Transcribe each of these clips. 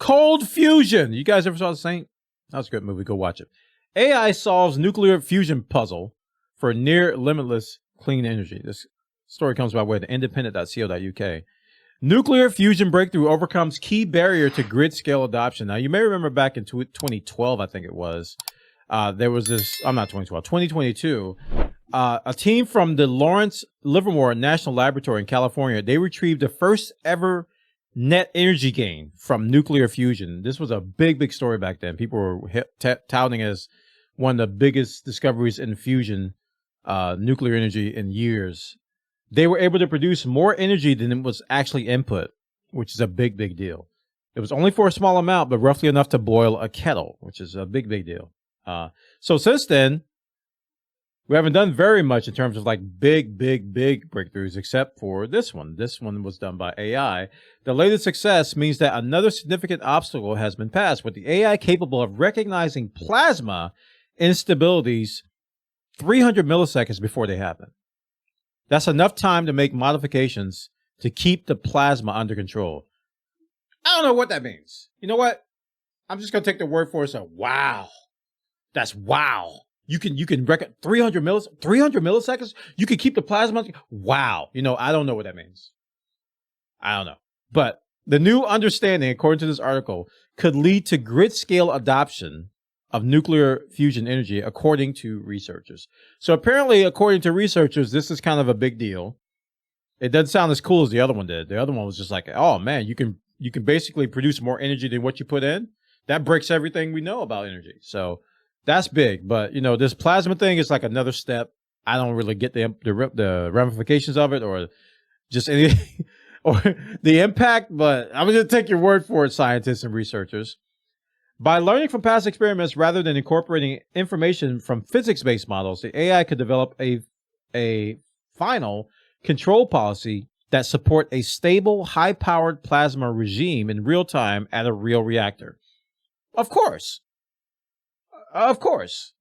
Cold Fusion. You guys ever saw The Saint? That was a good movie. Go watch it. AI solves nuclear fusion puzzle for near limitless clean energy. This story comes by way of independent.co.uk. Nuclear fusion breakthrough overcomes key barrier to grid scale adoption. Now, you may remember back in 2012, I think it was, there was this, I'm not 2012, 2022, a team from the Lawrence Livermore National Laboratory in California, they retrieved the first ever net energy gain from nuclear fusion. This was a big, big story back then. People were touting it as one of the biggest discoveries in fusion, nuclear energy in years. They were able to produce more energy than was actually input, which is a big, big deal. It was only for a small amount, but roughly enough to boil a kettle, which is a big, big deal. So since then, we haven't done very much in terms of like big, big, big breakthroughs, except for this one. This one was done by AI. The latest success means that another significant obstacle has been passed, with the AI capable of recognizing plasma instabilities 300 milliseconds before they happen. That's enough time to make modifications to keep the plasma under control. I don't know what that means. You know what? I'm just going to take the word for it. So, wow. That's wow. You can record 300 milliseconds. You can keep the plasma. Wow. You know, I don't know what that means. I don't know. But the new understanding, according to this article, could lead to grid scale adoption of nuclear fusion energy, according to researchers. So apparently, according to researchers, this is kind of a big deal. It doesn't sound as cool as the other one did. The other one was just like, oh man, you can basically produce more energy than what you put in. That breaks everything we know about energy. So that's big. But you know, this plasma thing is like another step. I don't really get the ramifications of it, or just any or the impact. But I'm going to take your word for it, scientists and researchers. By learning from past experiments rather than incorporating information from physics-based models, the AI could develop a final control policy that support a stable, high-powered plasma regime in real time at a real reactor. Of course. Of course.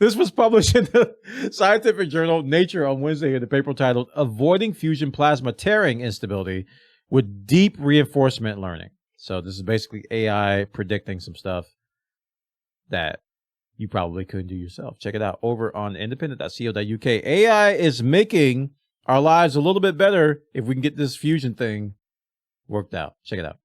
This was published in the scientific journal Nature on Wednesday in the paper titled Avoiding Fusion Plasma Tearing Instability with Deep Reinforcement Learning. So this is basically AI predicting some stuff that you probably couldn't do yourself. Check it out over on independent.co.uk. AI is making our lives a little bit better if we can get this fusion thing worked out. Check it out.